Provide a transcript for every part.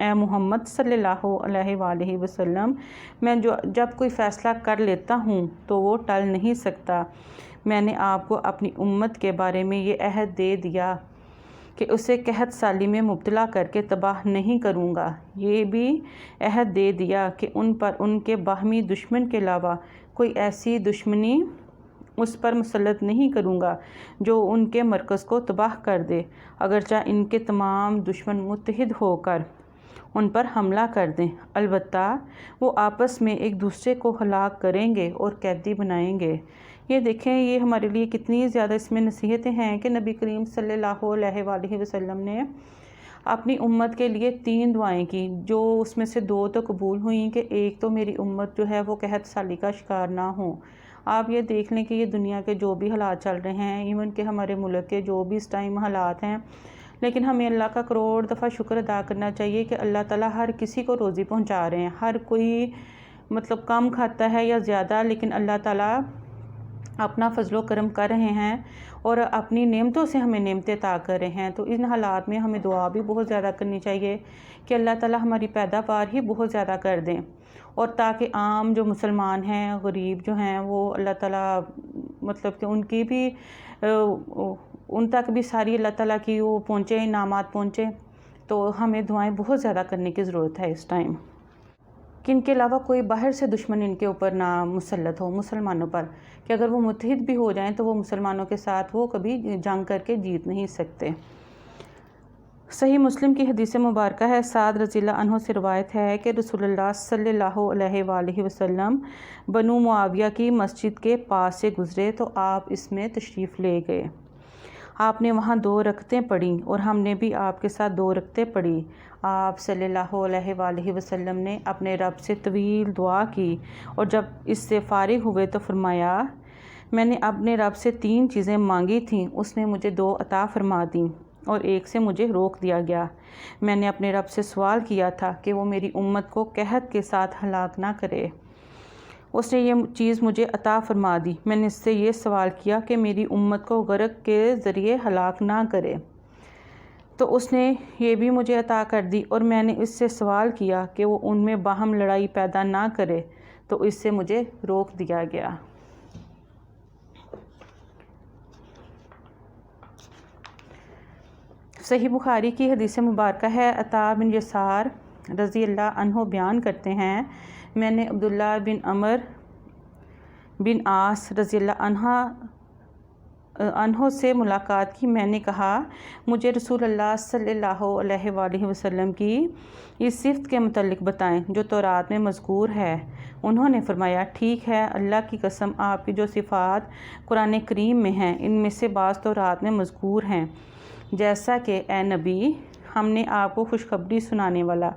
اے محمد صلی اللہ علیہ وآلہ وسلم، میں جب کوئی فیصلہ کر لیتا ہوں تو وہ ٹل نہیں سکتا۔ میں نے آپ کو اپنی امت کے بارے میں یہ عہد دے دیا کہ اسے قحط سالی میں مبتلا کر کے تباہ نہیں کروں گا۔ یہ بھی عہد دے دیا کہ ان پر ان کے باہمی دشمن کے علاوہ کوئی ایسی دشمنی اس پر مسلط نہیں کروں گا جو ان کے مرکز کو تباہ کر دے، اگرچہ ان کے تمام دشمن متحد ہو کر ان پر حملہ کر دیں۔ البتہ وہ آپس میں ایک دوسرے کو ہلاک کریں گے اور قیدی بنائیں گے۔ یہ دیکھیں، یہ ہمارے لیے کتنی زیادہ اس میں نصیحتیں ہیں کہ نبی کریم صلی اللہ علیہ وآلہ وسلم نے اپنی امت کے لیے 3 دعائیں کی، جو اس میں سے 2 تو قبول ہوئیں کہ ایک تو میری امت جو ہے وہ قحط سالی کا شکار نہ ہو۔ آپ یہ دیکھ لیں کہ یہ دنیا کے جو بھی حالات چل رہے ہیں، ایون کہ ہمارے ملک کے جو بھی اس ٹائم حالات ہیں، لیکن ہمیں اللہ کا کروڑ دفعہ شکر ادا کرنا چاہیے کہ اللہ تعالیٰ ہر کسی کو روزی پہنچا رہے ہیں۔ ہر کوئی کم کھاتا ہے یا زیادہ، لیکن اللہ تعالیٰ اپنا فضل و کرم کر رہے ہیں اور اپنی نعمتوں سے ہمیں نعمتیں عطا کر رہے ہیں۔ تو ان حالات میں ہمیں دعا بھی بہت زیادہ کرنی چاہیے کہ اللہ تعالیٰ ہماری پیداوار ہی بہت زیادہ کر دیں، اور تاکہ عام جو مسلمان ہیں، غریب جو ہیں، وہ اللہ تعالیٰ کہ ان کی بھی ان تک بھی ساری اللہ تعالیٰ کی وہ پہنچے، انعامات پہنچے۔ تو ہمیں دعائیں بہت زیادہ کرنے کی ضرورت ہے اس ٹائم، کہ ان کے علاوہ کوئی باہر سے دشمن ان کے اوپر نہ مسلط ہو مسلمانوں پر، کہ اگر وہ متحد بھی ہو جائیں تو وہ مسلمانوں کے ساتھ وہ کبھی جنگ کر کے جیت نہیں سکتے۔ صحیح مسلم کی حدیث مبارکہ ہے، سعد رضی اللہ عنہ سے روایت ہے کہ رسول اللہ صلی اللہ علیہ وآلہ وسلم بنو معاویہ کی مسجد کے پاس سے گزرے تو آپ اس میں تشریف لے گئے۔ آپ نے وہاں 2 رکعتیں پڑھیں اور ہم نے بھی آپ کے ساتھ 2 رکعتیں پڑھی۔ آپ صلی اللہ علیہ وآلہ وسلم نے اپنے رب سے طویل دعا کی اور جب اس سے فارغ ہوئے تو فرمایا، میں نے اپنے رب سے 3 چیزیں مانگی تھیں، اس نے مجھے 2 عطا فرما دیں اور ایک سے مجھے روک دیا گیا۔ میں نے اپنے رب سے سوال کیا تھا کہ وہ میری امت کو قحط کے ساتھ ہلاک نہ کرے، اس نے یہ چیز مجھے عطا فرما دی۔ میں نے اس سے یہ سوال کیا کہ میری امت کو غرق کے ذریعے ہلاک نہ کرے، تو اس نے یہ بھی مجھے عطا کر دی۔ اور میں نے اس سے سوال کیا کہ وہ ان میں باہم لڑائی پیدا نہ کرے، تو اس سے مجھے روک دیا گیا۔ صحیح بخاری کی حدیث مبارکہ ہے، عطا بن یسار رضی اللہ عنہ بیان کرتے ہیں، میں نے عبداللہ بن عمر بن عاص رضی اللہ عنہ سے ملاقات کی۔ میں نے کہا، مجھے رسول اللہ صلی اللہ علیہ وآلہ وسلم کی اس صفت کے متعلق بتائیں جو تورات میں مذکور ہے۔ انہوں نے فرمایا، ٹھیک ہے، اللہ کی قسم، آپ کی جو صفات قرآن کریم میں ہیں ان میں سے بعض تورات میں مذکور ہیں، جیسا کہ اے نبی، ہم نے آپ کو خوشخبری سنانے والا،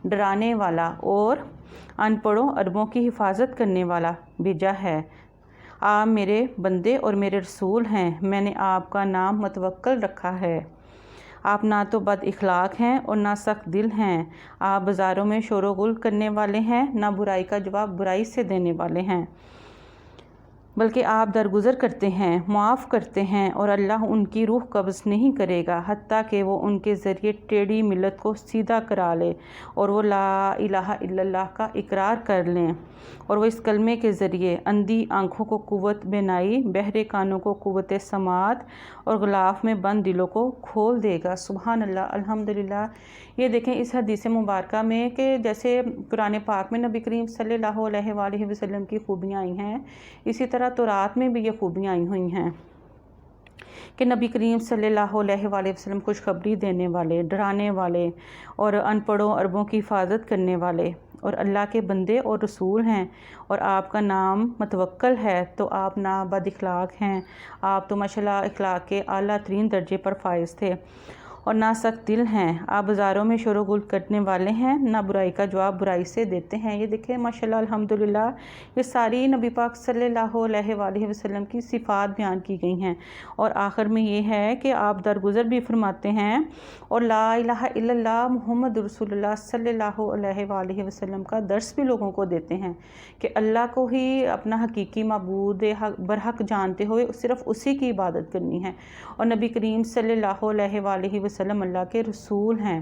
ڈرانے والا اور ان پڑھوں عربوں کی حفاظت کرنے والا بھیجا ہے۔ آپ میرے بندے اور میرے رسول ہیں، میں نے آپ کا نام متوکل رکھا ہے۔ آپ نہ تو بد اخلاق ہیں اور نہ سخت دل ہیں، آپ بازاروں میں شور و غل کرنے والے ہیں، نہ برائی کا جواب برائی سے دینے والے ہیں، بلکہ آپ درگزر کرتے ہیں، معاف کرتے ہیں، اور اللہ ان کی روح قبض نہیں کرے گا حتیٰ کہ وہ ان کے ذریعے ٹیڑھی ملت کو سیدھا کرا لے اور وہ لا الہ الا اللہ کا اقرار کر لیں، اور وہ اس کلمے کے ذریعے اندھی آنکھوں کو قوت بینائی، بہرے کانوں کو قوت سماعت اور غلاف میں بند دلوں کو کھول دے گا۔ سبحان اللہ، الحمدللہ۔ یہ دیکھیں اس حدیث مبارکہ میں کہ جیسے قرآن پاک میں نبی کریم صلی اللہ علیہ وآلہ وسلم کی خوبیاں آئی ہیں، اسی طرح تورات میں بھی یہ خوبیاں آئی ہوئی ہیں کہ نبی کریم صلی اللہ علیہ وآلہ وسلم خوشخبری دینے والے، ڈرانے والے اور ان پڑھوں عربوں کی حفاظت کرنے والے اور اللہ کے بندے اور رسول ہیں، اور آپ کا نام متوکل ہے، تو آپ نہ بد اخلاق ہیں، آپ تو ماشاءاللہ اخلاق کے اعلیٰ ترین درجے پر فائز تھے، اور نہ سخت دل ہیں، آپ بازاروں میں شور و غل کرنے والے ہیں، نہ برائی کا جواب برائی سے دیتے ہیں۔ یہ دیکھیں ماشاءاللہ الحمدللہ، یہ ساری نبی پاک صلی اللہ علیہ وآلہ وسلم کی صفات بیان کی گئی ہیں، اور آخر میں یہ ہے کہ آپ درگزر بھی فرماتے ہیں اور لا الہ الا اللہ محمد رسول اللہ صلی اللہ علیہ وآلہ وسلم کا درس بھی لوگوں کو دیتے ہیں کہ اللہ کو ہی اپنا حقیقی معبود برحق جانتے ہوئے صرف اسی کی عبادت کرنی ہے، اور نبی کریم صلی اللہ علیہ وآلہ وسلم اللہ کے رسول ہیں،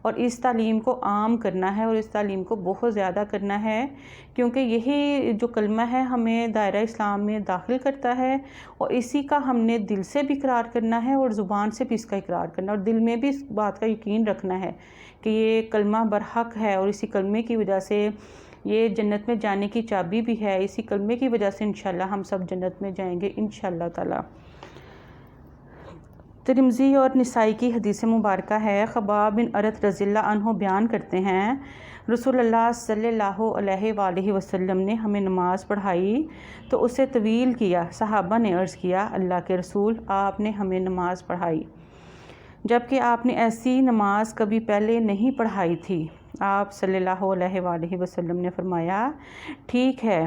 اور اس تعلیم کو عام کرنا ہے اور اس تعلیم کو بہت زیادہ کرنا ہے، کیونکہ یہی جو کلمہ ہے ہمیں دائرہ اسلام میں داخل کرتا ہے، اور اسی کا ہم نے دل سے بھی اقرار کرنا ہے اور زبان سے بھی اس کا اقرار کرنا ہے، اور دل میں بھی اس بات کا یقین رکھنا ہے کہ یہ کلمہ برحق ہے، اور اسی کلمے کی وجہ سے یہ جنت میں جانے کی چابی بھی ہے، اسی کلمے کی وجہ سے انشاءاللہ ہم سب جنت میں جائیں گے انشاءاللہ تعالی۔ ترمذی اور نسائی کی حدیث مبارکہ ہے، خباب بن ارت رضی اللہ عنہ بیان کرتے ہیں رسول اللہ صلی اللہ علیہ وآلہ وسلم نے ہمیں نماز پڑھائی تو اسے طویل کیا۔ صحابہ نے عرض کیا اللہ کے رسول، آپ نے ہمیں نماز پڑھائی جبکہ آپ نے ایسی نماز کبھی پہلے نہیں پڑھائی تھی۔ آپ صلی اللہ علیہ وآلہ وسلم نے فرمایا ٹھیک ہے،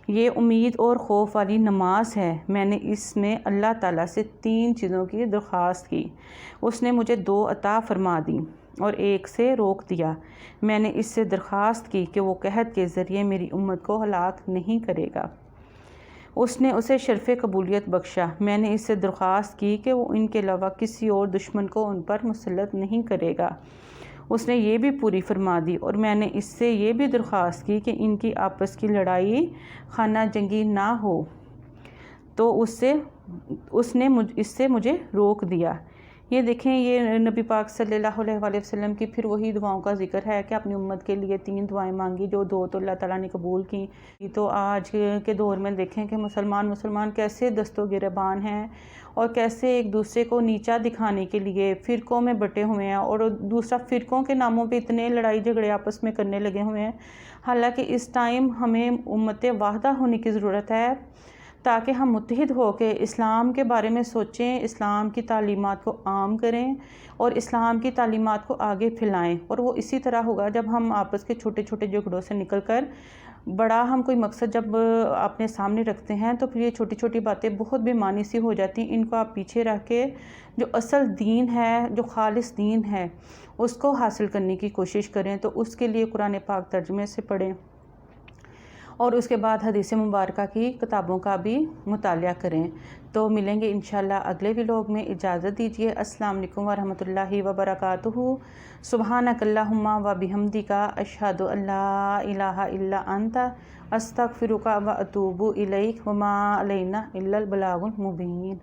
یہ امید اور خوف والی نماز ہے، میں نے اس میں اللہ تعالیٰ سے 3 چیزوں کی درخواست کی، اس نے مجھے 2 عطا فرما دیں اور 1 سے روک دیا۔ میں نے اس سے درخواست کی کہ وہ قحط کے ذریعے میری امت کو ہلاک نہیں کرے گا، اس نے اسے شرف قبولیت بخشا۔ میں نے اس سے درخواست کی کہ وہ ان کے علاوہ کسی اور دشمن کو ان پر مسلط نہیں کرے گا، اس نے یہ بھی پوری فرما دی۔ اور میں نے اس سے یہ بھی درخواست کی کہ ان کی آپس کی لڑائی خانہ جنگی نہ ہو، تو اس نے اس سے مجھے روک دیا۔ یہ دیکھیں، یہ نبی پاک صلی اللہ علیہ وآلہ وسلم کی پھر وہی دعاؤں کا ذکر ہے کہ اپنی امت کے لیے 3 دعائیں مانگی، جو 2 تو اللہ تعالیٰ نے قبول کی۔ تو آج کے دور میں دیکھیں کہ مسلمان کیسے دست و گریبان ہیں اور کیسے ایک دوسرے کو نیچا دکھانے کے لیے فرقوں میں بٹے ہوئے ہیں، اور دوسرا فرقوں کے ناموں پہ اتنے لڑائی جھگڑے آپس میں کرنے لگے ہوئے ہیں۔ حالانکہ اس ٹائم ہمیں امت واحدہ ہونے کی ضرورت ہے تاکہ ہم متحد ہو کے اسلام کے بارے میں سوچیں، اسلام کی تعلیمات کو عام کریں اور اسلام کی تعلیمات کو آگے پھیلائیں۔ اور وہ اسی طرح ہوگا جب ہم آپس کے چھوٹے چھوٹے جھگڑوں سے نکل کر بڑا ہم کوئی مقصد جب اپنے سامنے رکھتے ہیں تو پھر یہ چھوٹی چھوٹی باتیں بہت بے معنی سی ہو جاتی ہیں۔ ان کو آپ پیچھے رکھ کے جو اصل دین ہے، جو خالص دین ہے، اس کو حاصل کرنے کی کوشش کریں۔ تو اس کے لیے قرآن پاک ترجمے سے پڑھیں اور اس کے بعد حدیث مبارکہ کی کتابوں کا بھی مطالعہ کریں۔ تو ملیں گے انشاءاللہ اگلے ولاگ میں، اجازت دیجیے۔ السلام علیکم ورحمۃ اللہ وبرکاتہ۔ سبحانک اللہم و بحمدک، اشہد ان لا الہ الا انت، استغفرک و اتوب الیک، وما علینا الا البلاغ المبین۔